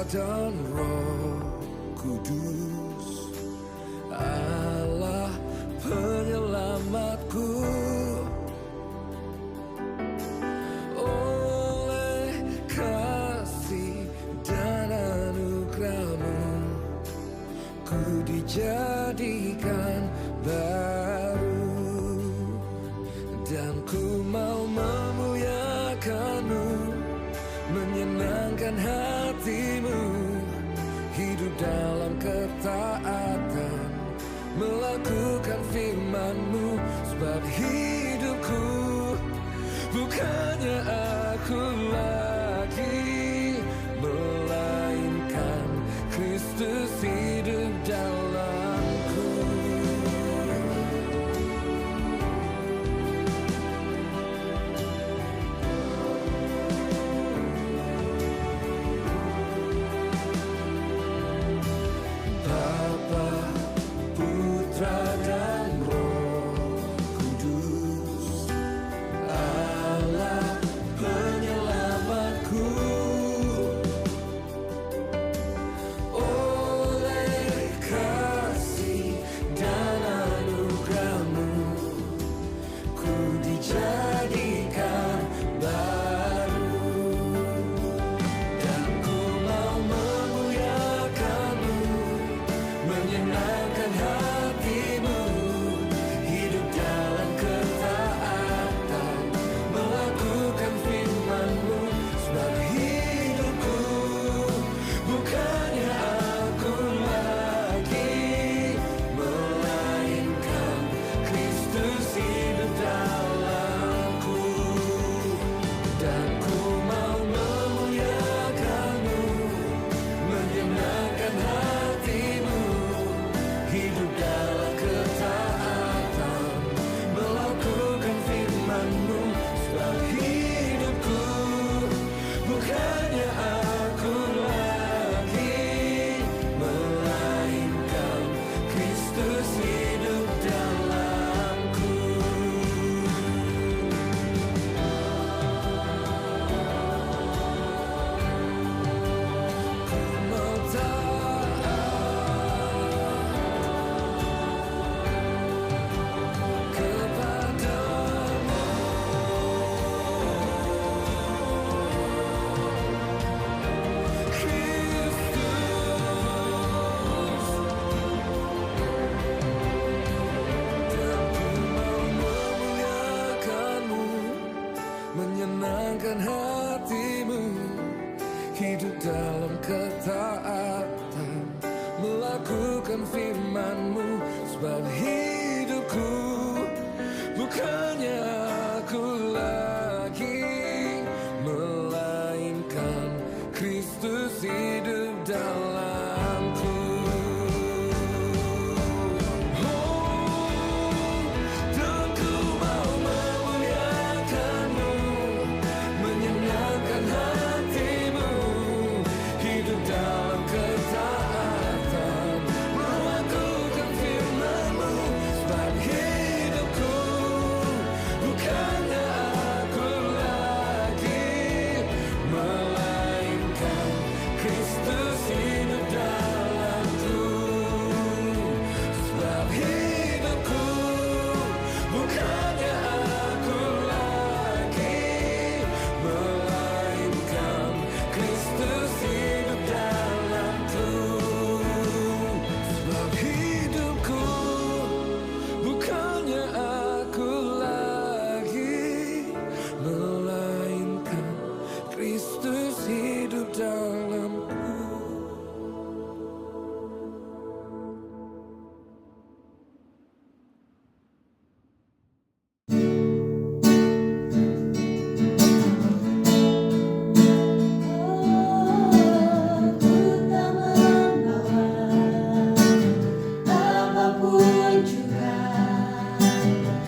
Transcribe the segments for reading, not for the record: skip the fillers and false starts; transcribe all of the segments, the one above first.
dan Roh Kudus, Allah penyelamatku. Oleh kasih dan anugerah-Mu, ku dijadikan baru, dan ku mau memuliakan-Mu, menyenangkan hati-Mu, hidup dalam ketaatan, melakukan firman-Mu. Sebab hidupku bukannya aku lagi, melainkan Kristus hidup dalamku. Bapa, Putra dan Roh Kudus, Allah penyelamatku. Oleh kasih dan anugerah-Mu, ku dijadikan baru, dan ku mau memuliakan-Mu, menyenangkan hati-Mu, hidup dalam ketaatan, melakukan firman-Mu. Sebab hidupku bukannya aku lagi, melainkan Kristus hidup dalamku. Dan ku mau memuliakan-Mu, menyenangkan hati-Mu, hidup dalam ketaatan, melakukan firman-Mu. Sebab hidupku bukannya aku lagi, melainkan Kristus hidup dalamku. Ku mau taat kepadamu, dan ku mau memuliakan-Mu, menyenangkan hati-Mu, hidup dalam ketaatan, melakukan firman-Mu. Sebab hidupku bukannya aku lagi, melainkan Kristus hidup dalamku. Dan ku mau memuliakan-Mu, menyenangkan hati-Mu, hidup dalam ketaatan, melakukan firman-Mu. Sebab hidupku bukannya aku lagi, melainkan Kristus hidup dalamku. Sebab hidupku bukannya aku lagi, melainkan Kristus hidup dalamku. Sebab hidupku bukannya aku lagi, melainkan Kristus hidup dalamku. Apapun juga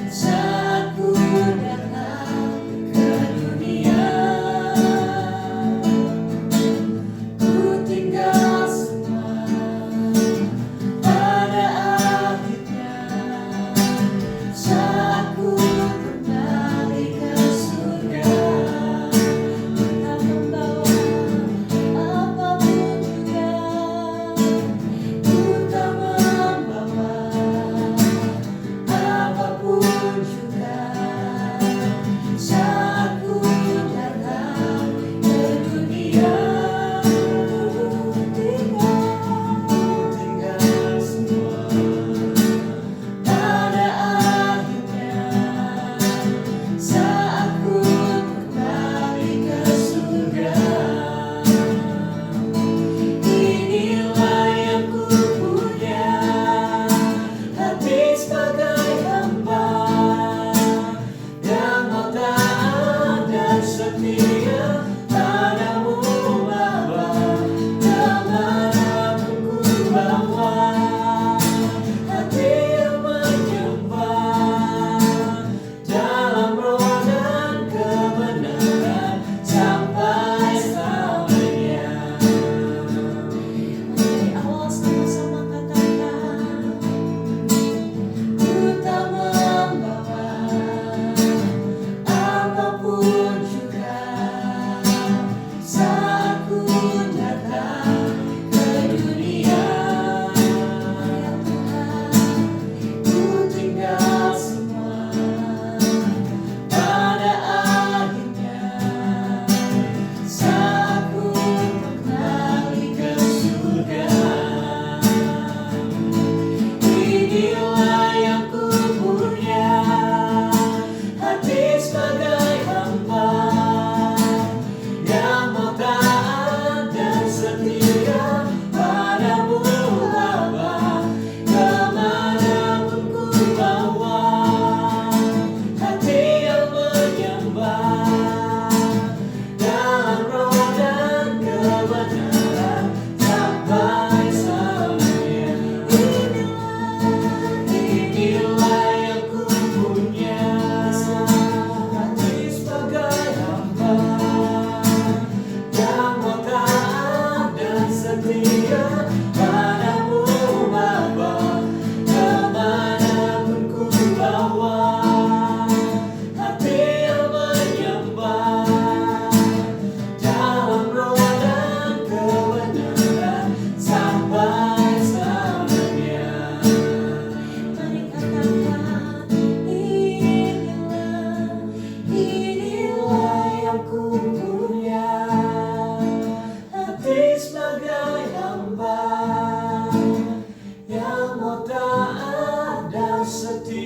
saat ku datang ke dunia, ku tinggal semua pada akhirnya. Saat ku kembali ke surga, tak membawa apapun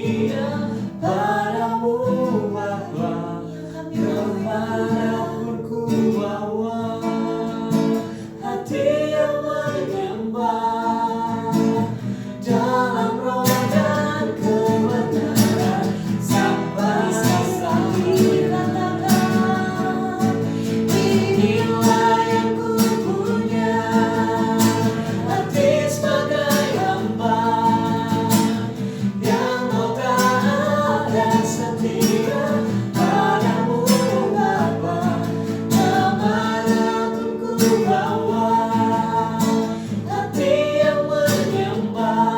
setia padamu Bapa, kemanapun ku bawa, hati yang menyembah dalam roh dan kebenaran, sampai sakit katakan, inilah yang ku punya, hati sebagai hamba yang mau taat dan setia padamu Bapa, kemanapun ku bawa, hati yang menyembah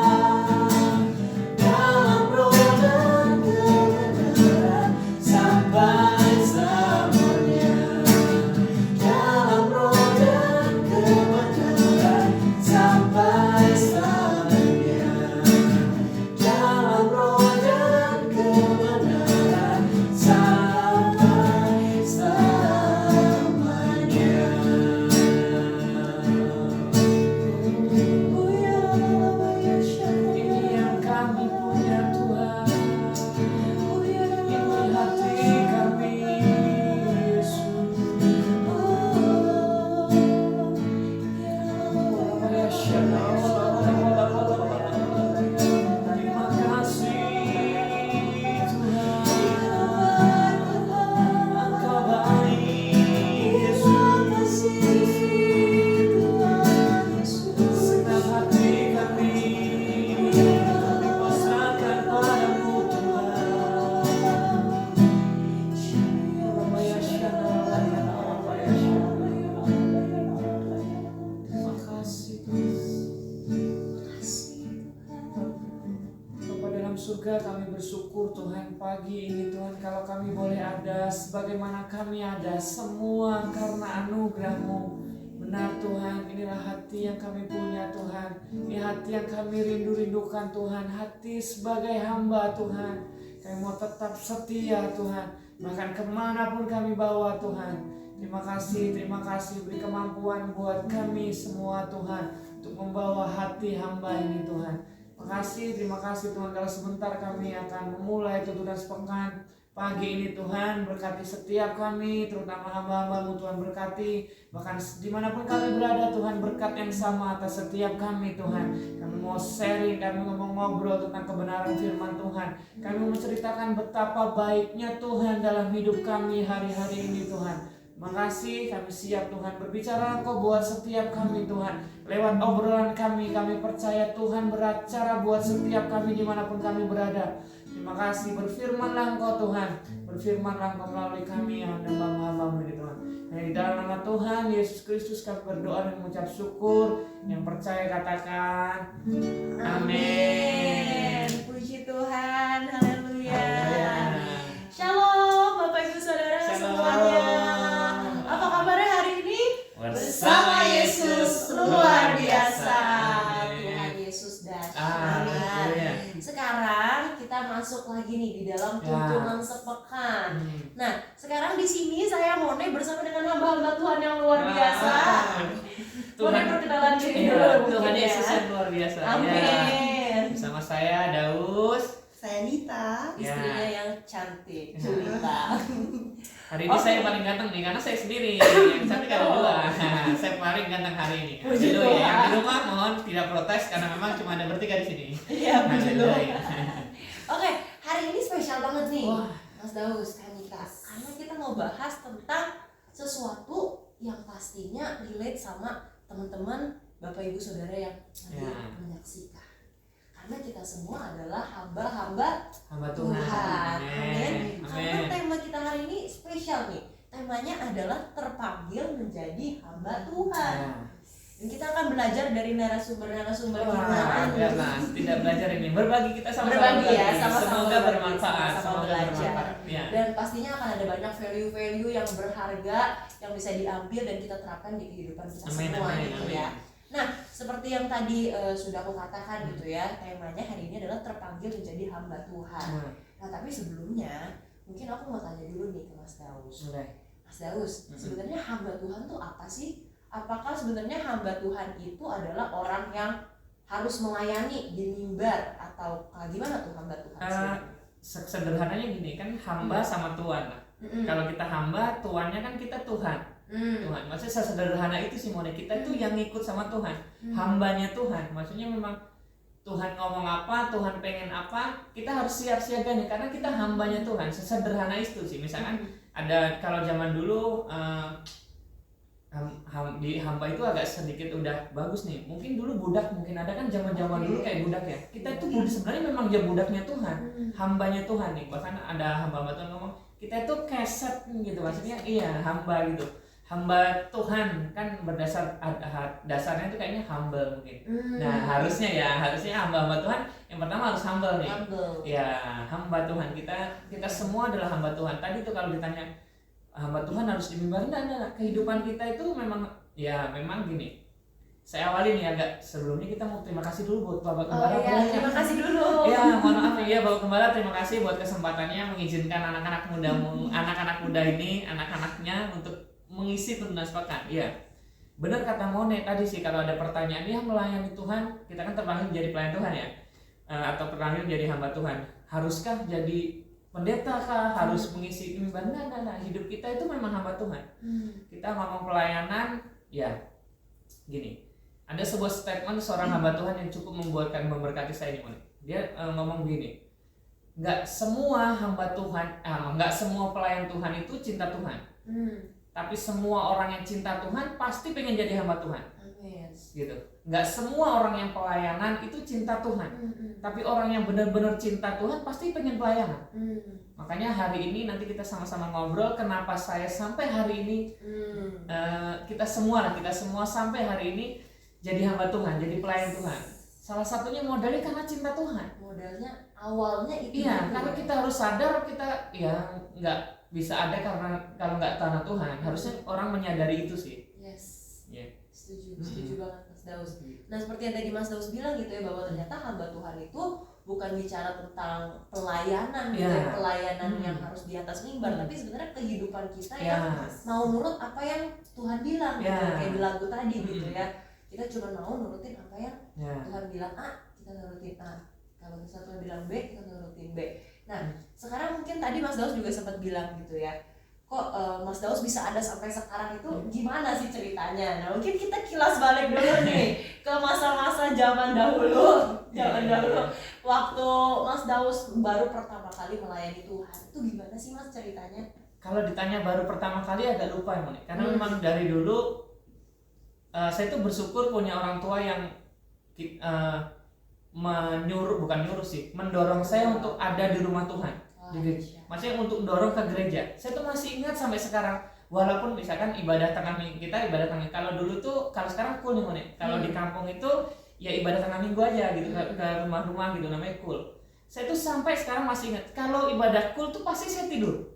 dalam roh dan kebenaran, sampai selamanya. Dalam roh dan kebenaran, sampai selamanya. Dalam roh dan kebenaran, sampai selamanya. Ini yang kami punya Tuhan, ini hati kami Yesus. Terima kasih Tuhan, Engkau baik Yesus. Senang hati kami pasrahkan padamu Tuhan. Terima kasih Bapa dalam surga, kami bersyukur Tuhan pagi ini Tuhan, kalau kami boleh ada sebagaimana kami ada, semua karena anugerah-Mu. Benar Tuhan, inilah hati yang kami punya Tuhan, ini hati yang kami rindu-rindukan Tuhan, hati sebagai hamba Tuhan. Kami mau tetap setia Tuhan, bahkan kemanapun kami bawa Tuhan. Terima kasih beri kemampuan buat kami semua Tuhan, untuk membawa hati hamba ini Tuhan. Terima kasih Tuhan, kalau sebentar kami akan memulai tuntunan sepekan pagi ini Tuhan. Berkati setiap kami, terutama hamba-hamba-Mu Tuhan, berkati bahkan dimanapun kami berada Tuhan, berkat yang sama atas setiap kami Tuhan. Kami mau sharing, kami mau ngobrol tentang kebenaran firman Tuhan, kami mau menceritakan betapa baiknya Tuhan dalam hidup kami hari-hari ini Tuhan. Makasih, kami siap Tuhan berbicara Engkau buat setiap kami Tuhan. Lewat obrolan kami percaya Tuhan beracara buat setiap kami dimanapun kami berada. Terima kasih, berfirmanlah Engkau Tuhan, berfirmanlah Engkau melalui kami yang hamba-hamba-Mu ini Tuhan. Dan di dalam nama Tuhan Yesus Kristus kami berdoa dan mengucap syukur. Yang percaya katakan amin. Puji Tuhan, haleluya. Haleluya. Shalom Bapak Ibu Saudara Shalom. semuanya. Apa kabarnya hari ini? Bersama Yesus luar biasa. Tuhan Yesus dahsyat. Haleluya. Sekarang kita masuk lagi nih di dalam tuntunan sepekan. Nah, sekarang di sini saya Mone bersama dengan hamba-hamba Tuhan yang luar biasa. Boleh perkenalan diri dulu Tuhan mungkin ya. Yesus yang luar biasa. Amin. Ya. Bersama saya Daus. Saya Nita. Istrinya Ya. yang cantik, Julita. Hari ini saya paling ganteng nih karena saya sendiri. Yang cantik ada dua. Saya paling ganteng hari ini. Puji Dulu ya. Tuhan. Yang di rumah mohon tidak protes karena memang cuma ada bertiga di sini. Iya, puji Tuhan. Haleluya. Oke, hari ini spesial banget nih, Wah. Mas Daus, Kanita. Karena kita mau bahas tentang sesuatu yang pastinya relate sama teman-teman, Bapak Ibu Saudara yang nanti Ya. menyaksikan. Karena kita semua adalah hamba-hamba Hamba Tuhan. Tuhan. Amin. Karena Amin. tema kita hari ini spesial nih. Temanya adalah terpanggil menjadi hamba Tuhan. Ya. Dan kita akan belajar dari narasumber-narasumber Wah, firman. biarlah tidak belajar ini. Berbagi kita sama-sama. Berbagi ya, berbagi. sama-sama Semoga berbagi, bermanfaat. sama-sama Semoga belajar. bermanfaat. Ya. Dan pastinya akan ada banyak value-value yang berharga yang bisa diambil dan kita terapkan di kehidupan kita Amin, semua amin, gitu amin. ya. Nah, seperti yang tadi sudah aku katakan gitu ya, temanya hari ini adalah terpanggil menjadi hamba Tuhan. Nah, tapi sebelumnya mungkin aku mau tanya dulu nih ke Mas Daus. Mulai. Mas Daus, sebenarnya hamba Tuhan tuh apa sih? Apakah sebenarnya hamba Tuhan itu adalah orang yang harus melayani di mimbar atau gimana tuh hamba Tuhan? Sederhananya gini kan, hamba sama tuan lah. Kalau kita hamba, tuannya kan kita Tuhan. Tuhan, maksudnya sesederhana itu sih Mone, kita itu yang ngikut sama Tuhan, hambanya Tuhan. Maksudnya memang Tuhan ngomong apa, Tuhan pengen apa, kita harus siap siaga nih, karena kita hambanya Tuhan. Sesederhana itu sih. Misalkan ada, kalau zaman dulu di hamba itu agak sedikit udah bagus nih. Mungkin dulu budak, mungkin ada kan zaman-zaman dulu kayak budak ya. Kita itu sebenarnya memang dia budaknya Tuhan, hambanya Tuhan nih. Bahkan ada hamba Tuhan ngomong, kita itu keset gitu, maksudnya iya hamba gitu. Hamba Tuhan kan dasarnya itu kayaknya humble mungkin. Nah, harusnya hamba Tuhan yang pertama harus humble nih. Ya, hamba Tuhan, kita semua adalah hamba Tuhan. Tadi tuh kalau ditanya hamba Tuhan harus dimimbar, enggak. Kehidupan kita itu memang gini. Saya awali nih agak sebelumnya, kita mau terima kasih dulu buat Bapak Gembala. Terima kasih dulu. Ya, mohon maaf ya Bapak Gembala, terima kasih buat kesempatannya mengizinkan anak-anak muda ini, anak-anaknya untuk mengisi Tunas Pekan. Ya, benar kata Mone tadi sih, kalau ada pertanyaan ya melayani Tuhan, kita kan terpanggil menjadi pelayan Tuhan ya, atau terpanggil menjadi hamba Tuhan. Haruskah jadi pendeta kah? Harus mengisi mimbar? Nah, hidup kita itu memang hamba Tuhan. Kita ngomong pelayanan, ya gini. Ada sebuah statement seorang hamba Tuhan yang cukup memberkati saya ini Mone. Dia ngomong begini, nggak semua hamba Tuhan, nggak semua pelayan Tuhan itu cinta Tuhan. Tapi semua orang yang cinta Tuhan pasti pengen jadi hamba Tuhan. Gitu. Nggak semua orang yang pelayanan itu cinta Tuhan. Tapi orang yang benar-benar cinta Tuhan pasti pengen pelayanan. Makanya hari ini nanti kita sama-sama ngobrol kenapa saya sampai hari ini, kita semua sampai hari ini jadi hamba Tuhan, jadi pelayan Tuhan. Salah satunya modalnya karena cinta Tuhan. Modalnya awalnya itu. Iya, karena kita harus sadar kita nggak bisa ada karena kalau nggak tanah Tuhan. Harusnya orang menyadari itu sih. Yes. Setuju banget Mas Daus. Nah, seperti yang tadi Mas Daus bilang gitu ya, bahwa ternyata hamba Tuhan itu bukan bicara tentang pelayanan gitu ya, pelayanan yang harus di atas mimbar, tapi sebenarnya kehidupan kita yang mau nurut apa yang Tuhan bilang gitu, kayak di lagu tadi gitu ya. Kita cuma mau nurutin apa yang Tuhan bilang A, kita nurutin A. Kalau misalnya Tuhan bilang B, kita nurutin B. Nah, sekarang mungkin tadi Mas Daus juga sempat bilang gitu ya, kok Mas Daus bisa ada sampai sekarang itu gimana sih ceritanya? Nah, mungkin kita kilas balik dulu nih ke masa-masa zaman dahulu waktu Mas Daus baru pertama kali melayani Tuhan. Itu gimana sih Mas ceritanya? Kalau ditanya baru pertama kali agak lupa ya, Mone. Karena memang dari dulu saya tuh bersyukur punya orang tua yang mendorong saya untuk ada di rumah Tuhan. Jadi, maksudnya untuk dorong ke gereja. Saya tuh masih ingat sampai sekarang. Walaupun misalkan ibadah tengah minggu, kalau dulu tuh, kalau sekarang cool nih Mone. Kalau di kampung itu ya ibadah tengah minggu aja gitu, ke rumah-rumah gitu, namanya cool. Saya tuh sampai sekarang masih ingat, kalau ibadah cool tuh pasti saya tidur.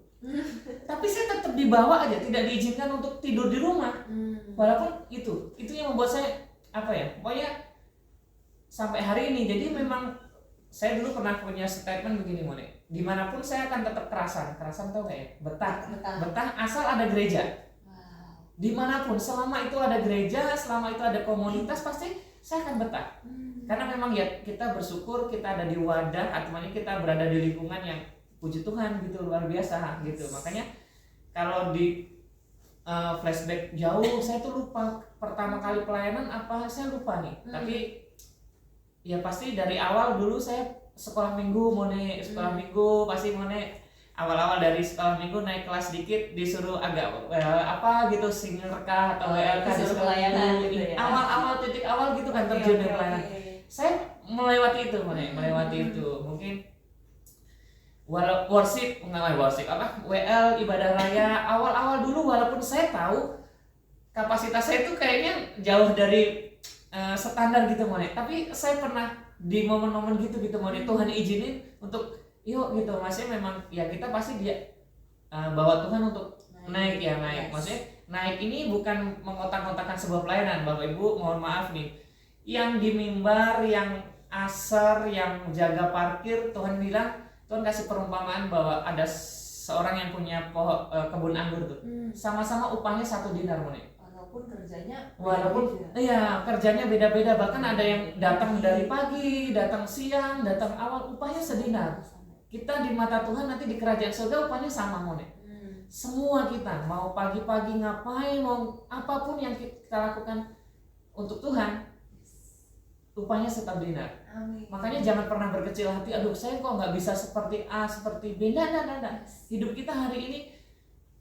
Tapi saya tetap dibawa aja, tidak diizinkan untuk tidur di rumah. Walaupun itu yang membuat saya pokoknya sampai hari ini. Jadi memang saya dulu pernah punya statement begini Mone, dimanapun saya akan tetap kerasan tau gak ya? Betah asal ada gereja. Dimanapun, selama itu ada gereja, selama itu ada komunitas, pasti saya akan betah. Karena memang ya kita bersyukur kita ada di wadah, atau kita berada di lingkungan yang puji Tuhan gitu, luar biasa gitu. Makanya kalau di flashback jauh, saya tuh lupa pertama kali pelayanan apa, saya lupa nih. Tapi ya pasti dari awal dulu saya sekolah minggu pasti Mone awal-awal dari sekolah minggu naik kelas dikit disuruh agak gitu senior kah atau WLK disuruh pelayanan gitu ya. Awal titik awal gitu kan terjun di pelayanan. Saya melewati itu Mone, mungkin worship WL ibadah raya awal-awal dulu, walaupun saya tahu kapasitas saya itu kayaknya jauh dari standar gitu Mone, tapi saya pernah di momen-momen gitu Mone, Tuhan izinin untuk yuk gitu, maksudnya memang ya kita pasti dia bawa Tuhan untuk naik. Maksudnya naik ini bukan mengotak-ngotakan sebuah pelayanan. Bapak Ibu mohon maaf nih, yang di mimbar, yang asar, yang jaga parkir, Tuhan kasih perumpamaan bahwa ada seorang yang punya kebun anggur tuh, sama-sama upahnya 1 dinar Mone. walaupun kerjanya Walaupun beda-beda. iya kerjanya beda-beda, bahkan ada yang datang dari pagi, datang siang, datang awal, upahnya sedinar. Kita di mata Tuhan nanti di kerajaan surga upahnya sama Mone. Semua kita mau pagi-pagi ngapain, mau apapun yang kita lakukan untuk Tuhan, upahnya tetap dinar. Amin. Makanya jangan pernah berkecil hati, aduh saya kok nggak bisa seperti A, seperti B. Nah. Hidup kita hari ini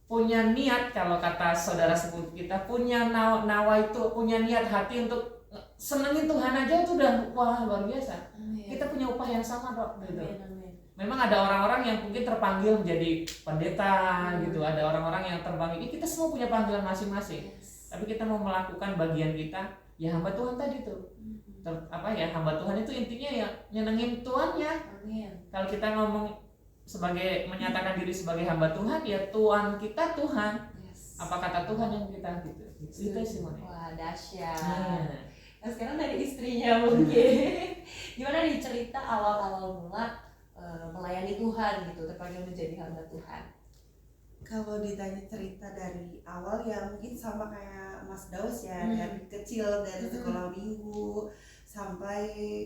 punya niat, kalau kata saudara sepupu kita, punya nawa itu, punya niat hati untuk senengin Tuhan aja itu udah wah luar biasa. Amin. Kita punya upah yang sama kok gitu. Amin. Memang ada orang-orang yang mungkin terpanggil menjadi pendeta gitu, ada orang-orang yang terpanggil. Kita semua punya panggilan masing-masing. Yes. Tapi kita mau melakukan bagian kita, ya hamba Tuhan tadi tuh. Hamba Tuhan itu intinya ya nyenengin Tuannya. Amin. Kalau kita ngomong sebagai menyatakan diri sebagai hamba Tuhan, ya Tuhan kita Tuhan. Yes. Apa kata Tuhan yang kita gitu. Itu sih Mone. Wah, dahsyat. Nah, Nah, sekarang dari istrinya mungkin. Gimana nih cerita awal-awal mula melayani Tuhan gitu, terpanggil menjadi hamba Tuhan? Kalau ditanya cerita dari awal ya mungkin sama kayak Mas Daus ya, dari kecil, dari sekolah minggu sampai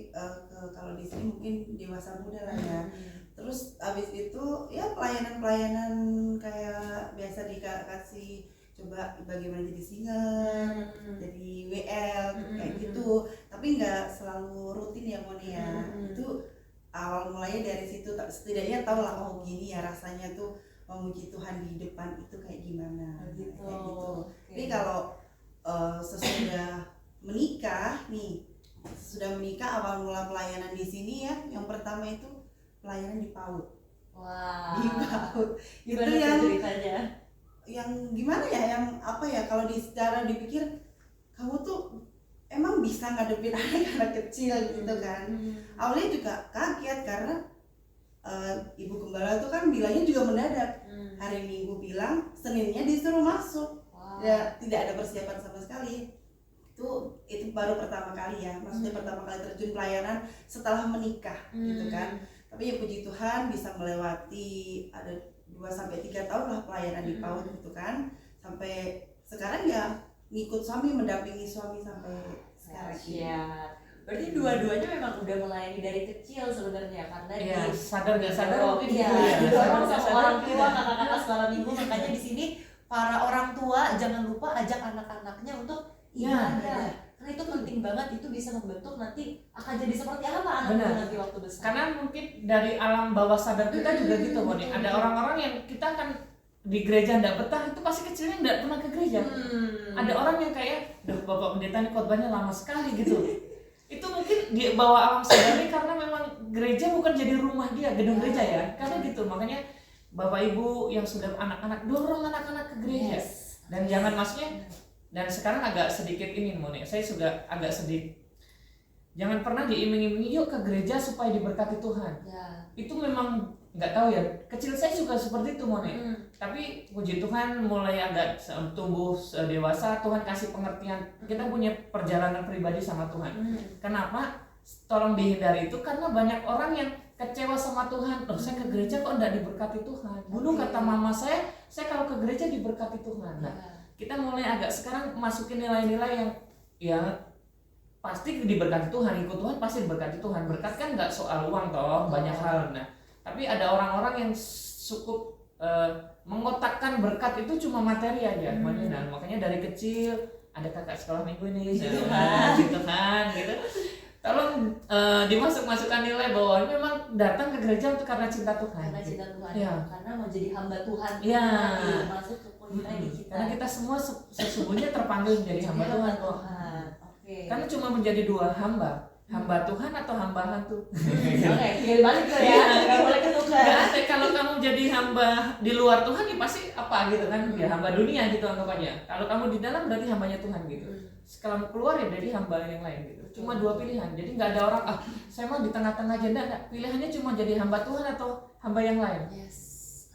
ke kalau di sini mungkin dewasa muda lah ya. Terus abis itu ya pelayanan kayak biasa dikasih coba bagaimana jadi singer, jadi WL kayak gitu. Tapi nggak selalu rutin ya Moni ya. Itu awal mulainya dari situ, setidaknya tahu lah oh gini ya rasanya tuh memuji Tuhan di depan itu kayak gimana. Gitu. Kayak gitu. Okay. Tapi kalau sesudah menikah nih, sudah menikah awal mula pelayanan di sini ya, yang pertama itu pelayanan di PAUD. Wah. Di PAUD. Itu Gimana yang ceritanya? yang gimana ya, yang apa ya, kalau secara dipikir kamu tuh emang bisa ngadepin anak-anak kecil gitu kan. Awalnya juga kaget karena ibu gembala tuh kan bilangnya juga mendadak. Hari Minggu bilang, Seninnya disuruh masuk. Wow. Ya tidak ada persiapan sama sekali. Itu baru pertama kali ya, maksudnya pertama kali terjun pelayanan setelah menikah gitu kan. Tapi ya puji Tuhan bisa melewati ada 2-3 tahun lah pelayanan di PAUD gitu kan. Sampai sekarang ya ngikut suami, mendampingi suami sampai sekarang ini. Iya. Berarti dua-duanya memang udah melayani dari kecil sebenarnya, karena iya, sadar nggak sadar mungkin iya, gitu ya. didorong Sadar nggak sama sadar orang mungkin tua, ya. kakak-kakak sekolah minggu. Makanya di sini para orang tua jangan lupa ajak anak-anaknya untuk ibadah. Karena itu penting banget, itu bisa membentuk nanti akan jadi seperti apa anak Benar. itu nanti waktu besar. Karena mungkin dari alam bawah sadar kita juga gitu Moni. Ada orang-orang yang kita kan di gereja nggak betah, itu pasti kecilnya nggak pernah ke gereja. Ada orang yang kayak, duh bapak pendeta ini khotbahnya lama sekali gitu. Itu mungkin di bawah alam sadarnya karena memang gereja bukan jadi rumah dia, gedung gereja ya. Karena gitu, makanya bapak ibu yang sudah anak-anak dorong anak-anak ke gereja. Yes. Dan jangan maksudnya, dan sekarang agak sedikit ini Moni, saya juga agak sedih. Jangan pernah diiming-imingi yuk ke gereja supaya diberkati Tuhan. Ya. Itu memang nggak tahu ya, kecil saya juga seperti itu Moni. Tapi puji Tuhan mulai agak tumbuh dewasa, Tuhan kasih pengertian. Kita punya perjalanan pribadi sama Tuhan. Kenapa? Tolong dihindari itu karena banyak orang yang kecewa sama Tuhan. Loh, saya ke gereja kok nggak diberkati Tuhan. Dulu kata mama saya kalau ke gereja diberkati Tuhan. Nah, kita mulai agak sekarang masukin nilai-nilai yang ya pasti diberkati Tuhan, ikut Tuhan pasti diberkati Tuhan. Berkat kan nggak soal uang toh, banyak hal. Nah, tapi ada orang-orang yang cukup mengotakkan berkat itu cuma materi aja. Nah, makanya dari kecil ada kakak sekolah minggu ini, gitu kan, gitu. Tolong dimasuk-masukkan nilai bahwa memang datang ke gereja untuk karena cinta Tuhan. Karena cinta Tuhan, Ya. karena mau jadi hamba Tuhan. Ya. Masuk ke poin tadi kita. Karena kita semua sesungguhnya terpanggil menjadi hamba Tuhan kok. Oke. Karena cuma menjadi dua hamba Tuhan atau hamba hantu. Oke, pilih balik tuh ya. Enggak boleh ketukar. Nggak ada, kalau kamu jadi hamba di luar Tuhan ya pasti apa gitu kan, ya hamba dunia gitu anggapannya. Kalau kamu di dalam berarti hambanya Tuhan gitu. Kalau keluar ya jadi hamba yang lain gitu. Cuma dua pilihan. Jadi nggak ada orang saya mau di tengah-tengah aja, enggak. Pilihannya cuma jadi hamba Tuhan atau hamba yang lain. Yes.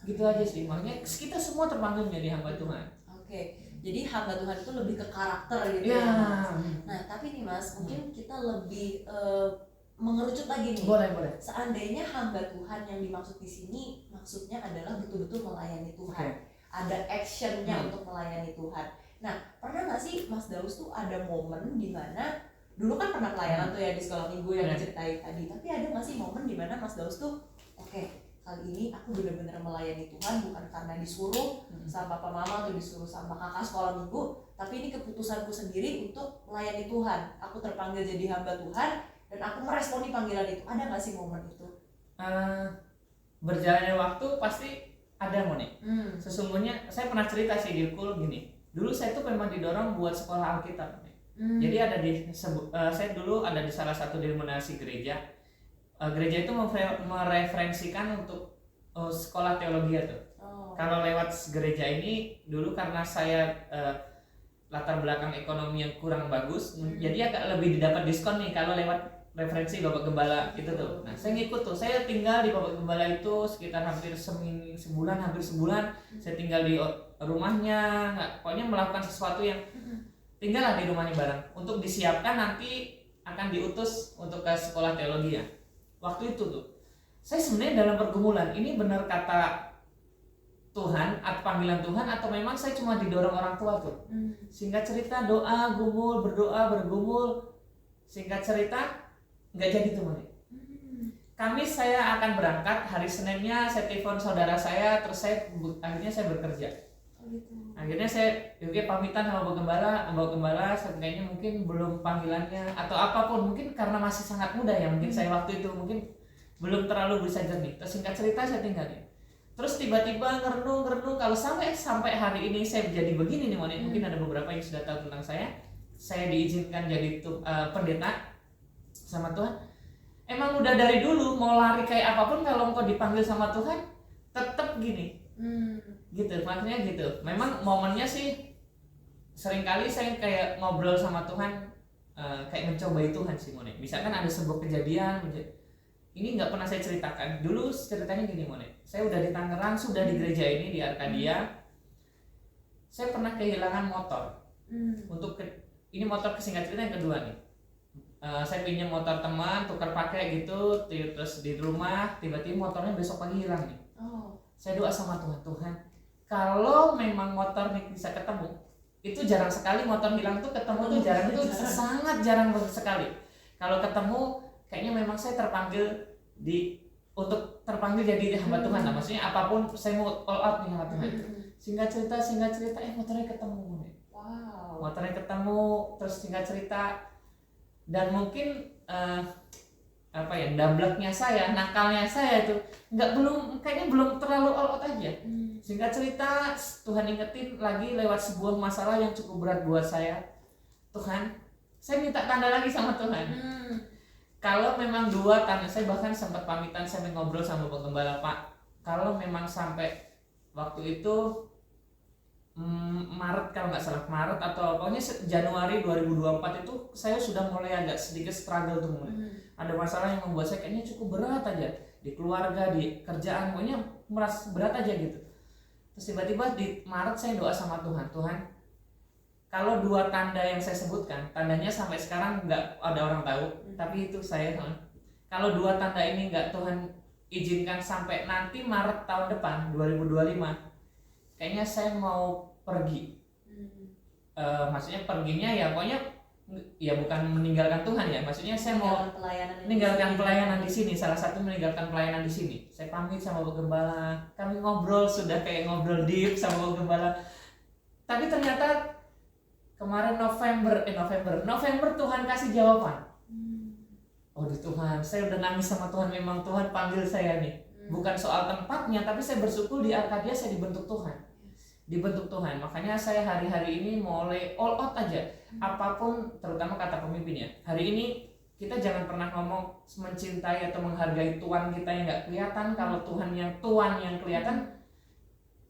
Gitu aja sih. Makanya kita semua terpanggil menjadi hamba Tuhan. Oke. Jadi hamba Tuhan itu lebih ke karakter gitu Ya. ya. Nah, tapi nih Mas, mungkin kita lebih mengerucut lagi nih. Boleh. Seandainya hamba Tuhan yang dimaksud di sini maksudnya adalah betul-betul melayani Tuhan. Oke. Ada actionnya untuk melayani Tuhan. Nah, pernah nggak sih Mas Daus tuh ada momen di mana dulu kan pernah pelayanan tuh ya di sekolah minggu yang diceritain tadi, tapi ada nggak sih momen di mana Mas Daus tuh oke, kali ini aku benar-benar melayani Tuhan bukan karena disuruh sama papa mama atau disuruh sama kakak sekolah minggu, tapi ini keputusanku sendiri untuk melayani Tuhan. Aku terpanggil jadi hamba Tuhan dan aku meresponi panggilan itu. Ada nggak sih momen itu? Berjalannya waktu pasti ada Moni. Sesungguhnya saya pernah cerita sih di Kul gini. Dulu saya tuh memang didorong buat sekolah Alkitab. Jadi ada saya dulu ada di salah satu denominasi gereja. Gereja itu mereferensikan untuk sekolah teologi itu. Kalau lewat gereja ini dulu karena saya latar belakang ekonomi yang kurang bagus, jadi agak lebih didapat diskon nih kalau lewat referensi Bapak Gembala itu tuh. Nah, saya ngikut tuh. Saya tinggal di Bapak Gembala itu sekitar hampir hampir sebulan. Saya tinggal di rumahnya, pokoknya melakukan sesuatu yang tinggallah di rumahnya bareng untuk disiapkan nanti akan diutus untuk ke sekolah teologi ya. Waktu itu tuh saya sebenarnya dalam pergumulan, ini benar kata Tuhan atau panggilan Tuhan atau memang saya cuma didorong orang tua tuh. Singkat cerita doa, gumul, berdoa, bergumul. Singkat cerita nggak jadi tuh Moni. Kamis saya akan berangkat, hari Seninnya saya telepon saudara saya, terus akhirnya saya bekerja. Akhirnya saya pamitan sama Bapak Gembala, kayaknya mungkin belum panggilannya atau apapun, mungkin karena masih sangat muda ya, mungkin saya waktu itu mungkin belum terlalu bisa jernih. Terus singkat cerita saya tinggalin. Terus tiba-tiba ngerenung kalau sampai hari ini saya jadi begini nih Moni. Mungkin ada beberapa yang sudah tahu tentang saya diizinkan jadi pendeta sama Tuhan. Emang udah dari dulu mau lari kayak apapun, kalau engkau dipanggil sama Tuhan tetap gini. Gitu, maksudnya gitu. Memang momennya sih seringkali saya kayak ngobrol sama Tuhan, kayak mencobai Tuhan sih Mone. Misalkan ada sebuah kejadian, ini nggak pernah saya ceritakan. Dulu ceritanya gini Mone, saya udah di Tangerang, sudah di gereja ini di Arkadia. Saya pernah kehilangan motor. Ini motor kesingkat cerita yang kedua nih. Saya pinjam motor teman, tukar pakai gitu, terus di rumah tiba-tiba motornya besok pagi hilang nih. Saya doa sama Tuhan, kalau memang motor nih bisa ketemu, itu jarang sekali motor hilang tuh ketemu tuh jarang, itu sangat jarang sekali. Kalau ketemu, kayaknya memang saya terpanggil untuk terpanggil jadi hamba Tuhan lah. Maksudnya apapun saya mau all out nih hamba Tuhan. Singkat cerita, motornya ketemu. Wow. Motornya ketemu, terus singkat cerita, dan mungkin dableknya saya, nakalnya saya itu kayaknya belum terlalu all out aja. Singkat cerita Tuhan ingetin lagi lewat sebuah masalah yang cukup berat buat saya. Tuhan, saya minta tanda lagi sama Tuhan. Kalau memang 2 tanda, saya bahkan sempat pamitan, saya ngobrol sama Bapak Gembala, Pak, kalau memang sampai waktu itu Maret kalau nggak salah, Maret atau pokoknya Januari 2024 itu saya sudah mulai agak sedikit struggle tuh mulai. Ada masalah yang membuat saya kayaknya cukup berat aja di keluarga, di kerjaan, pokoknya merasa berat aja gitu. Terus tiba-tiba di Maret saya doa sama Tuhan, kalau 2 tanda yang saya sebutkan, tandanya sampai sekarang nggak ada orang tahu, tapi itu saya kalau 2 tanda ini nggak Tuhan izinkan sampai nanti Maret tahun depan 2025, kayaknya saya mau pergi. Maksudnya perginya ya pokoknya ya bukan meninggalkan Tuhan ya, maksudnya saya mau meninggalkan pelayanan di sini. Salah satu meninggalkan pelayanan di sini. Saya pamit sama Bapak Gembala, kami ngobrol, sudah kayak ngobrol deep sama Bapak Gembala. Tapi ternyata kemarin November Tuhan kasih jawaban. Oh di Tuhan, saya udah nangis sama Tuhan, memang Tuhan panggil saya nih. Bukan soal tempatnya, tapi saya bersyukur di Arkadia saya dibentuk Tuhan. Makanya saya hari-hari ini mulai all out aja. Apapun, terutama kata pemimpin ya. Hari ini kita jangan pernah ngomong mencintai atau menghargai Tuhan kita yang nggak kelihatan. Kalau Tuhan yang kelihatan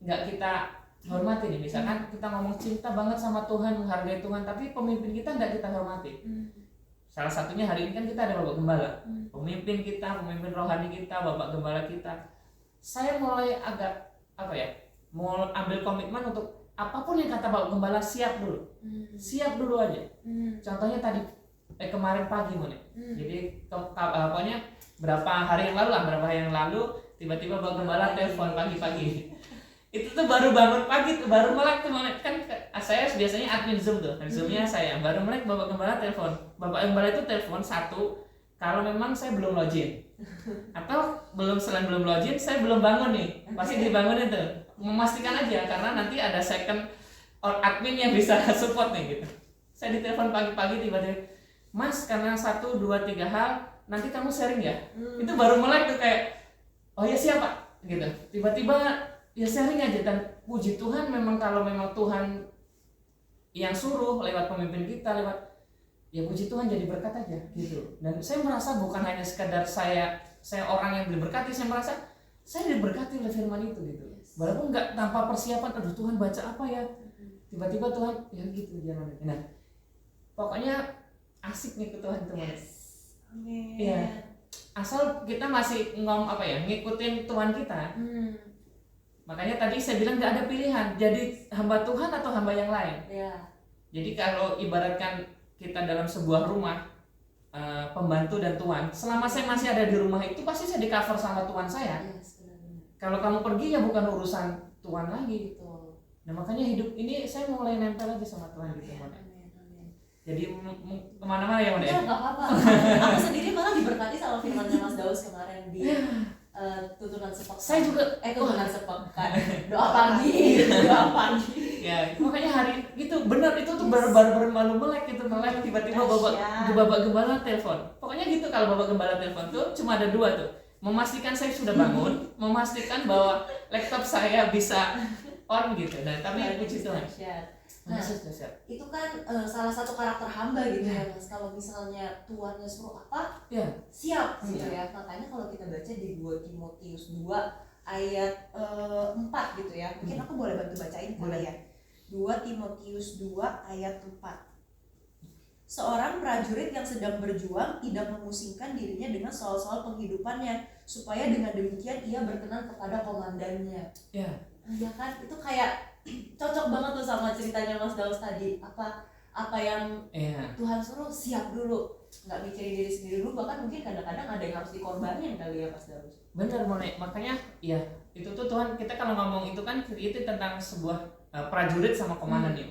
nggak kita hormati nih. Misalkan kita ngomong cinta banget sama Tuhan, menghargai Tuhan, tapi pemimpin kita nggak kita hormati. Salah satunya hari ini kan kita ada Bapak Gembala, pemimpin kita, pemimpin rohani kita, Bapak Gembala kita. Saya mulai agak mau ambil komitmen untuk apapun yang kata Bapak Gembala, siap dulu aja. Contohnya tadi kemarin pagi jadi pokoknya beberapa hari yang lalu tiba-tiba Bapak Gembala telepon pagi-pagi. itu tuh baru bangun pagi tuh, baru melek tuh kan saya biasanya admin Zoom tuh, Zoomnya saya baru melek Bapak Gembala telepon. Bapak Gembala itu telepon satu kalau memang saya belum login atau selain belum login saya belum bangun nih, pasti dibangunin tuh, memastikan aja karena nanti ada second admin yang bisa support nih gitu. Saya ditelepon pagi-pagi tiba-tiba, Mas karena 1, 2, 3 hal nanti kamu sharing ya. Itu baru melek tuh kayak oh ya siapa gitu, tiba-tiba ya sharing aja. Dan puji Tuhan memang kalau memang Tuhan yang suruh lewat pemimpin kita, lewat ya puji Tuhan jadi berkat aja gitu. Dan saya merasa bukan hanya sekedar saya orang yang diberkati, saya merasa saya diberkati oleh firman itu gitu. Walaupun nggak tanpa persiapan, aduh Tuhan baca apa ya, tiba-tiba Tuhan ya gitu jalan. Nah pokoknya asik nih ke Tuhan teman. Amin. Iya. Asal kita masih ngikutin Tuhan kita. Makanya tadi saya bilang nggak ada pilihan, jadi hamba Tuhan atau hamba yang lain. Jadi kalau ibaratkan kita dalam sebuah rumah, pembantu dan tuan, selama saya masih ada di rumah itu pasti saya di cover sama tuan saya. Kalau kamu pergi ya bukan urusan tuan lagi. Nah makanya hidup ini saya mulai nempel aja sama Tuhan gitu. Jadi kemana-mana ya Mone? Ya nggak apa-apa. Aku sendiri malah diberkati sama firmannya Mas Daus kemarin di tuntunan sepekan. Saya juga tuntunan sepekan. Doa pagi. Ya makanya hari itu benar itu tuh baru malu melek gitu, melek tiba-tiba Bapak Gembala telepon. Pokoknya gitu kalau Bapak Gembala telepon tuh cuma ada 2 tuh. Memastikan saya sudah bangun, memastikan bahwa laptop saya bisa on gitu. Nah tapi puji Tuhan. Nah, itu kan salah satu karakter hamba gitu ya Mas. Kalau misalnya Tuhannya suruh apa, siap gitu ya. Makanya kalau kita baca di 2 Timotius 2 ayat 4 gitu ya. Mungkin aku boleh bantu bacain kali ya. 2 Timotius 2 ayat 4. Seorang prajurit yang sedang berjuang tidak memusingkan dirinya dengan soal-soal penghidupannya, supaya dengan demikian ia berkenan kepada komandannya. Ya kan, itu kayak cocok banget tuh sama ceritanya Mas Daus tadi. Apa yang Tuhan suruh siap dulu, nggak mikirin diri sendiri dulu. Bahkan mungkin kadang-kadang ada yang harus dikorbanin kali ya Mas Daus. Bener Mone, makanya ya itu tuh Tuhan, kita kalau ngomong itu kan itu tentang sebuah prajurit sama komandan ya.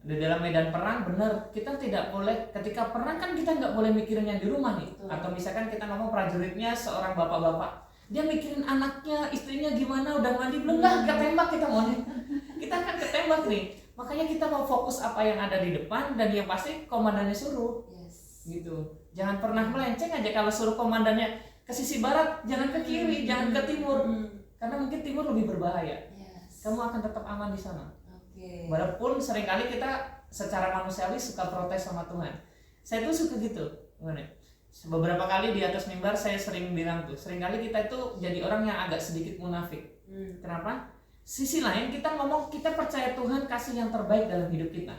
Di dalam medan perang bener, kita tidak boleh ketika perang kan kita nggak boleh mikirin yang di rumah nih. Atau misalkan kita ngomong prajuritnya seorang bapak-bapak, dia mikirin anaknya, istrinya gimana, udah mandi belum, lah ketembak kita mau nih. Kita kan ketembak nih. Makanya kita mau fokus apa yang ada di depan, dan yang pasti komandannya suruh. Gitu. Jangan pernah melenceng aja. Kalau suruh komandannya ke sisi barat, jangan ke kiri, jangan ke timur. Karena mungkin timur lebih berbahaya. Kamu akan tetap aman di sana. Walaupun seringkali kita secara manusiawi suka protes sama Tuhan. Saya tuh suka gitu. Beberapa kali di atas mimbar saya sering bilang tuh, seringkali kita itu jadi orang yang agak sedikit munafik. Kenapa? Sisi lain kita ngomong kita percaya Tuhan kasih yang terbaik dalam hidup kita.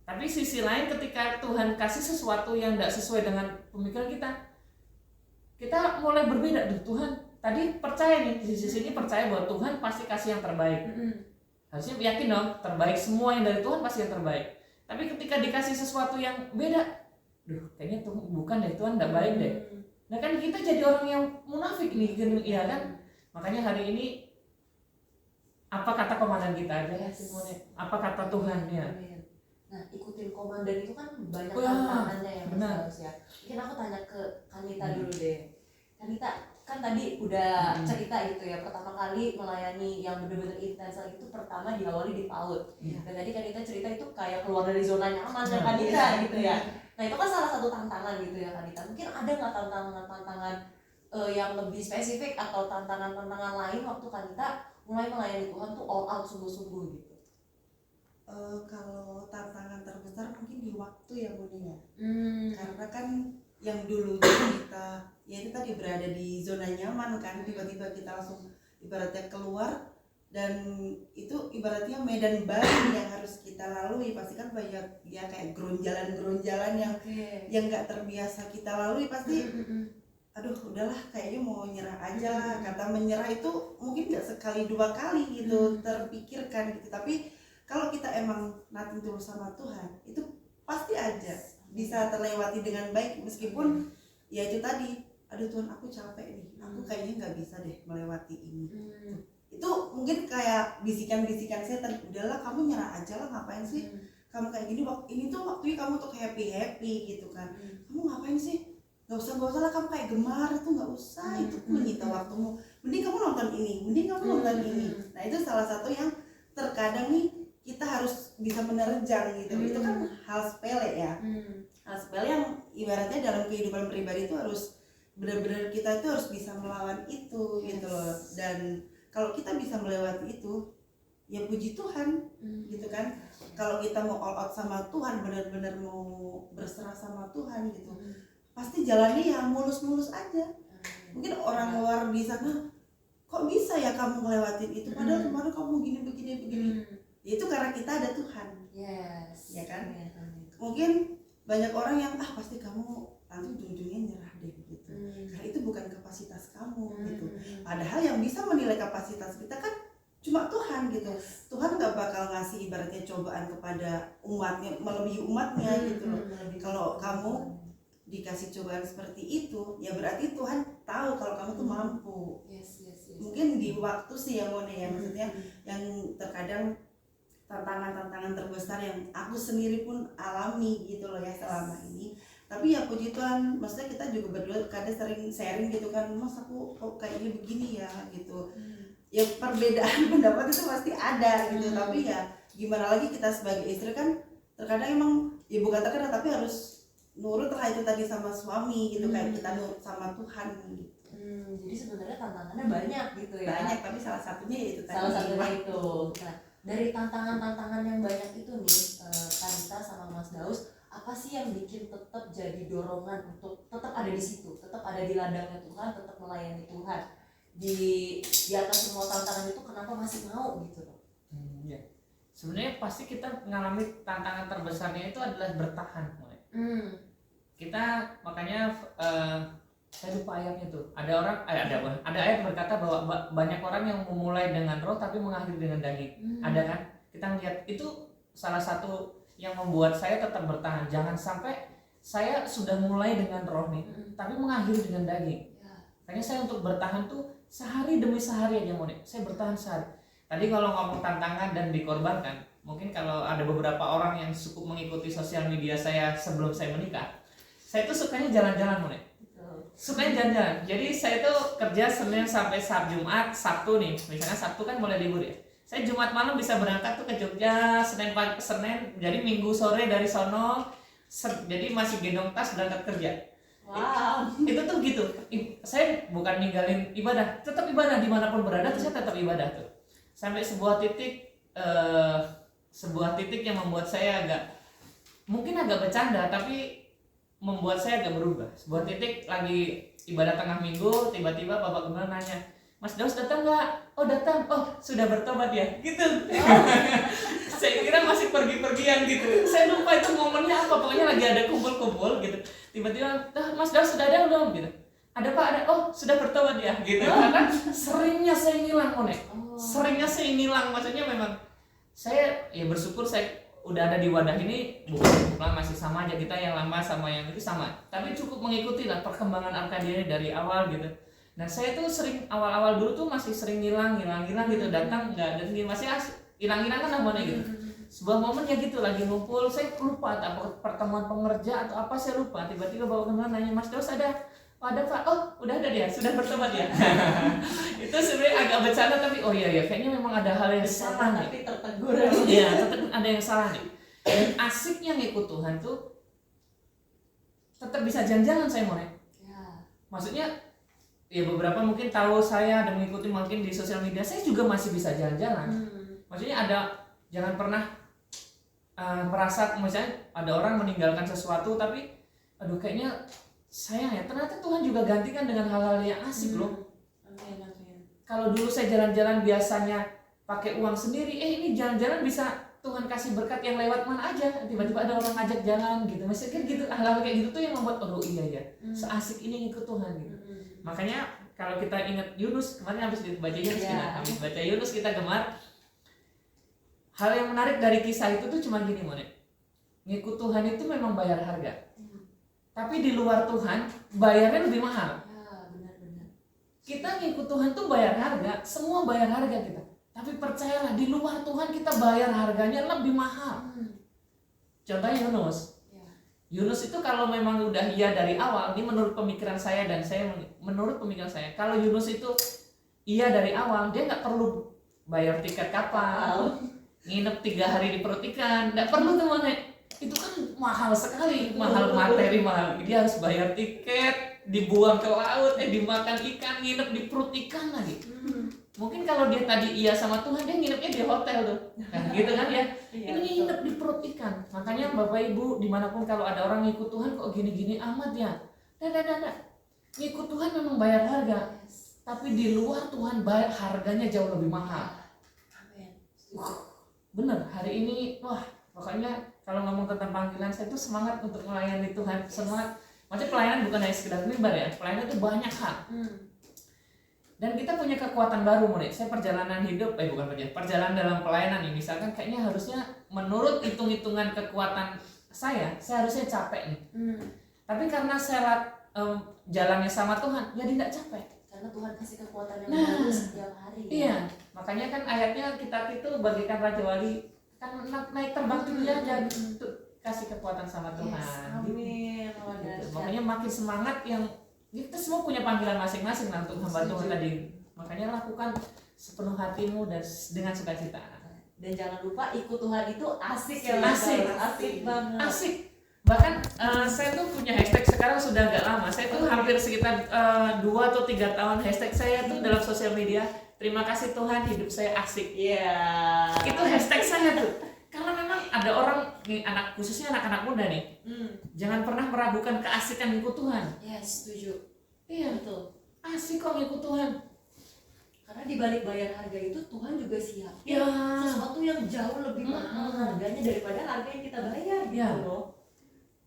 Tapi sisi lain ketika Tuhan kasih sesuatu yang tidak sesuai dengan pemikiran kita mulai berbeda. Tuhan tadi percaya nih, di sisi ini percaya bahwa Tuhan pasti kasih yang terbaik. Harusnya yakin dong, terbaik, semua yang dari Tuhan pasti yang terbaik. Tapi ketika dikasih sesuatu yang beda, kayaknya tuh bukan deh, Tuhan tidak baik deh. Nah kan kita jadi orang yang munafik nih, ya kan? Makanya hari ini apa kata komandan kita aja, apa kata Tuhan ya. Nah ikutin komandan itu kan banyak tantangannya ya Mas ya. Mungkin aku tanya ke Kanita dulu deh. Kanita kan tadi udah cerita gitu ya, pertama kali melayani yang benar-benar intens itu pertama diawali di PAUD. Dan tadi Kanita cerita itu kayak keluar dari zona nyamannya Kanita gitu ya. Nah itu kan salah satu tantangan gitu ya Kanita. Mungkin ada nggak tantangan yang lebih spesifik atau tantangan-tantangan lain waktu Kanita mulai melayani Tuhan tuh all out sungguh-sungguh gitu? Kalau tantangan terbesar mungkin di waktu ya Munia. Karena kan yang dulu kita ya itu tadi berada di zona nyaman kan, tiba-tiba kita langsung ibaratnya keluar, dan itu ibaratnya medan baru yang harus kita lalui. Pasti kan banyak ya kayak geronjalan yang nggak terbiasa kita lalui. Pasti aduh udahlah kayaknya mau nyerah aja lah. Kata menyerah itu mungkin nggak sekali 2 kali gitu terpikirkan gitu, tapi kalau kita emang nating tulus sama Tuhan itu pasti aja bisa terlewati dengan baik. Meskipun ya itu tadi, aduh Tuhan aku capek nih, aku kayaknya nggak bisa deh melewati ini. Itu mungkin kayak kayak bisikan-bisikan setan, udahlah kamu nyerah aja lah, ngapain sih kamu kayak gini, ini tuh waktunya kamu untuk happy gitu kan, kamu ngapain sih, gak usah lah kamu kayak gemar, itu gak usah, itu menyita waktumu, mending kamu nonton ini, mending kamu nonton ini. Nah itu salah satu yang terkadang nih kita harus bisa menerjang gitu. Itu kan hal sepele ya, hal sepele yang ibaratnya dalam kehidupan pribadi itu harus benar-benar kita itu harus bisa melawan itu gitu loh. Dan kalau kita bisa melewati itu, ya puji Tuhan gitu kan. Kalau kita mau all out sama Tuhan, benar-benar mau berserah sama Tuhan gitu, pasti jalannya ya mulus-mulus aja. Mungkin orang luar di sana, kok bisa ya kamu ngelewatin itu, padahal kemarin kamu begini. Ya itu karena kita ada Tuhan. Ya kan. Mungkin banyak orang yang pasti kamu nanti ujung-ujungnya nyerah deh gitu. Karena itu bukan kapasitas kamu gitu. Padahal yang bisa menilai kapasitas kita kan cuma Tuhan gitu. Tuhan nggak bakal ngasih ibaratnya cobaan kepada umatnya melebihi umatnya gitu loh. Kalau kamu dikasih cobaan seperti itu, ya berarti Tuhan tahu kalau kamu tuh mampu. Mungkin di waktu sih ya Mone ya, maksudnya yang terkadang tantangan-tantangan terbesar yang aku sendiri pun alami gitu loh ya selama ini. Tapi ya puji Tuhan, maksudnya kita juga berdua kadang sering sharing gitu kan, mas aku kok kayaknya begini ya gitu. Ya perbedaan pendapat itu pasti ada gitu, tapi ya gimana lagi kita sebagai istri kan terkadang emang ya bukan terkadang tapi harus nurut lah itu tadi sama suami gitu, kayak kita nurut sama Tuhan gitu. Jadi sebenarnya tantangannya banyak gitu ya. Banyak, tapi salah satunya ya itu tadi. Salah satunya itu. Nah, dari tantangan-tantangan yang banyak itu nih, Kanita sama Mas Daus, apa sih yang bikin tetap jadi dorongan untuk tetap ada di situ, tetap ada di ladangnya Tuhan, tetap melayani Tuhan di atas semua tantangan itu, kenapa masih mau gitu loh? Ya. Sebenarnya pasti kita mengalami tantangan terbesarnya itu adalah bertahan. Kita makanya saya lupa ayatnya tuh. Ada ayat berkata bahwa banyak orang yang memulai dengan roh tapi mengakhiri dengan daging. Ada kan? Kita lihat itu salah satu yang membuat saya tetap bertahan. Jangan sampai saya sudah mulai dengan roh nih, tapi mengakhiri dengan daging. Makanya saya untuk bertahan tuh sehari demi sehari aja Mone. Saya bertahan sehari. Tadi kalau ngomong tantangan dan dikorbankan, mungkin kalau ada beberapa orang yang cukup mengikuti sosial media saya sebelum saya menikah, saya tuh sukanya jalan-jalan Mone. Sukanya jalan-jalan. Jadi saya tuh kerja Senin sampai Jumat, Sabtu nih. Misalnya Sabtu kan mulai libur ya. Saya Jumat malam bisa berangkat tuh ke Jogja, Senin, jadi Minggu sore dari sono, jadi masih gendong tas berangkat kerja. Wow. Itu tuh gitu. Saya bukan ninggalin ibadah, tetap ibadah dimanapun berada tuh saya tetap ibadah tuh. Sampai sebuah titik yang membuat saya mungkin agak bercanda, tapi membuat saya agak berubah. Sebuah titik lagi ibadah tengah minggu, tiba-tiba Bapak Gembala nanya, Mas Daus datang nggak? Oh datang. Oh sudah bertobat ya? Gitu. Saya kira masih pergi-pergian gitu. Saya lupa itu momennya apa. Pokoknya lagi ada kumpul-kumpul gitu. Tiba-tiba, Mas Daus sudah ada belum? Gitu. Ada Pak, ada. Oh sudah bertobat ya? Gitu. Karena seringnya saya ngilang Monek. Seringnya saya ngilang. Maksudnya memang saya ya bersyukur saya udah ada di wadah ini, bukan masih sama aja, kita yang lama sama yang itu sama. Tapi cukup mengikuti lah perkembangan Arkadia ini dari awal gitu. Nah saya tuh sering awal-awal dulu tuh masih sering hilang gitu, datang nggak, dan masih hilang-hilang kan namanya gitu. Sebuah momen ya gitu lagi ngumpul, saya lupa apa pertemuan pengerja atau apa saya lupa, tiba-tiba bawa kenal nanya, Mas Daus ada? Oh ada Pak, oh udah ada dia, sudah bertobat ya. Itu sebenarnya agak bercanda tapi oh iya kayaknya memang ada hal yang salah nih. Tapi tertegur. Iya, tetap ada yang salah nih. Dan asiknya ngikut Tuhan tuh tetap bisa jalan-jalan saya More. Ya. Maksudnya ya beberapa mungkin tahu saya dan mengikuti mungkin di sosial media, saya juga masih bisa jalan-jalan. Maksudnya jangan pernah merasa misalnya ada orang meninggalkan sesuatu tapi aduh kayaknya sayang ya, ternyata Tuhan juga gantikan dengan hal-hal yang asik loh. Amin. Kalau dulu saya jalan-jalan biasanya pakai uang sendiri, ini jalan-jalan bisa Tuhan kasih berkat yang lewat mana aja, tiba-tiba ada orang ngajak jalan gitu, masih kan gitu, hal-hal kayak gitu tuh yang membuat oh iya ya, seasik ini ikut Tuhan gitu. Makanya kalau kita ingat Yunus kemarin habis baca Yunus, habis baca Yunus kita gemar. Hal yang menarik dari kisah itu tuh cuma gini Mone, ngikut Tuhan itu memang bayar harga. Tapi di luar Tuhan bayarnya lebih mahal. Ya, benar. Kita ngikut Tuhan tuh bayar harga, semua bayar harga kita. Tapi percayalah, di luar Tuhan kita bayar harganya lebih mahal. Contohnya Yunus. Yunus itu kalau memang udah iya dari awal, ini menurut pemikiran saya dan menurut pemikiran saya, kalau Yunus itu iya dari awal, dia nggak perlu bayar tiket kapal, nginep 3 hari di perut ikan, nggak perlu teman. Itu kan mahal sekali, mahal materi, mahal. Dia harus bayar tiket, dibuang ke laut, dimakan ikan, nginep di perut ikan lagi. Mungkin kalau dia tadi iya sama Tuhan, dia nginepnya di hotel tuh, nah, gitu kan ya. Ini nginep di perut ikan. Makanya Bapak Ibu dimanapun kalau ada orang ngikut Tuhan kok gini-gini amat ya. Dah. Ngikut Tuhan memang bayar harga, tapi di luar Tuhan bayar harganya jauh lebih mahal. Amin. Bener, hari ini pokoknya kalau ngomong tentang panggilan, saya tuh semangat untuk melayani Tuhan. Semangat. Maksudnya pelayanan bukan hanya sekedar mimbar ya, pelayanan itu banyak hal. Dan kita punya kekuatan baru, murid. Saya perjalanan hidup, perjalanan dalam pelayanan nih. Misalkan kayaknya harusnya menurut hitung-hitungan kekuatan saya harusnya capek nih. Tapi karena saya jalannya sama Tuhan, jadi tidak capek. Karena Tuhan kasih kekuatan yang baru setiap hari. Iya, makanya kan ayatnya kitab itu bagikan Raja Wali kan naik terbang tinggi aja, kasih kekuatan sama Tuhan. Amin. Gitu. Makanya makin semangat yang kita semua punya panggilan masing-masing lah untuk hamba Tuhan tadi. Makanya lakukan sepenuh hatimu dan dengan sukacita. Dan jangan lupa ikut Tuhan itu asik ya. Asik banget. Asik. Bahkan saya tuh punya hashtag sekarang sudah agak lama. Saya tuh hampir sekitar 2 atau 3 tahun hashtag saya tuh dalam sosial media. Terima kasih Tuhan, hidup saya asik. Iya. Itu hashtag saya tuh. Karena memang ada orang nih, khususnya anak-anak muda nih, jangan pernah meragukan keasikan ngikut Tuhan. Yes, setuju. Iya, betul. Asik kok ngikut Tuhan. Karena di balik bayar harga itu Tuhan juga siapin Ya. sesuatu yang jauh lebih mahal harganya daripada harga yang kita bayar gitu Ya. loh.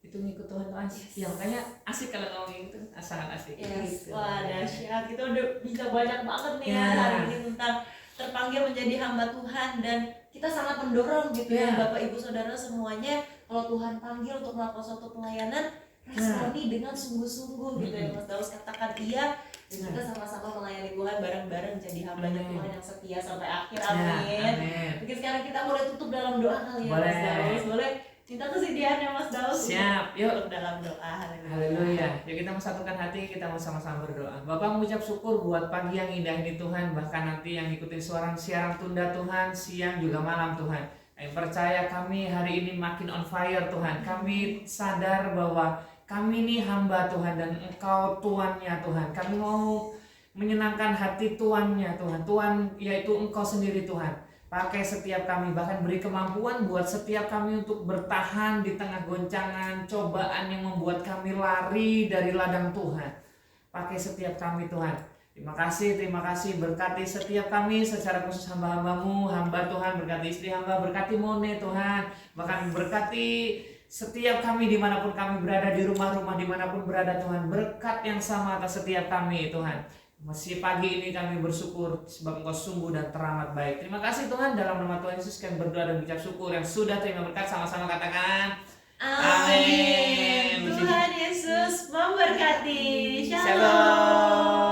Itu ngikut Tuhan tuh asik. Ya, makanya asik kalau ngomongin itu sangat asik. Yes. Gitu. Wah, dahsyat. Kita udah bisa banyak banget nih ya Ya. hari ini tentang terpanggil menjadi hamba Tuhan, dan kita sangat mendorong gitu ya Bapak Ibu Saudara semuanya, kalau Tuhan panggil untuk melakukan suatu pelayanan, responi dengan sungguh-sungguh gitu ya Mas Daus, katakan iya, dan kita sama-sama melayani Tuhan bareng-bareng jadi hambanya Tuhan yang setia sampai akhir. Amin. Mungkin sekarang kita boleh tutup dalam doa kali ya Mas Daus. Boleh minta kesediaannya Mas Daus. Siap, yuk dalam doa. Haleluya. Yuk kita mau satukan hati, kita mau sama-sama berdoa. Bapak mengucap syukur buat pagi yang indah ini Tuhan, bahkan nanti yang ngikutin siaran tunda Tuhan, siang juga malam Tuhan. Kami percaya kami hari ini makin on fire Tuhan. Kami sadar bahwa kami ini hamba Tuhan dan Engkau tuannya Tuhan. Kami mau menyenangkan hati tuannya Tuhan. Tuhan yaitu Engkau sendiri Tuhan. Pakai setiap kami, bahkan beri kemampuan buat setiap kami untuk bertahan di tengah goncangan, cobaan yang membuat kami lari dari ladang Tuhan. Pakai setiap kami Tuhan. Terima kasih, berkati setiap kami secara khusus hamba-hambamu, hamba Tuhan, berkati istri hamba, berkati Mone Tuhan. Bahkan berkati setiap kami dimanapun kami berada, di rumah-rumah dimanapun berada Tuhan. Berkat yang sama atas setiap kami Tuhan. Masih pagi ini kami bersyukur sebab Engkau sungguh dan teramat baik. Terima kasih Tuhan, dalam nama Tuhan Yesus kami berdoa dan mengucap syukur. Yang sudah terima berkat sama-sama katakan amin. Tuhan Yesus memberkati. Shalom. Shalom.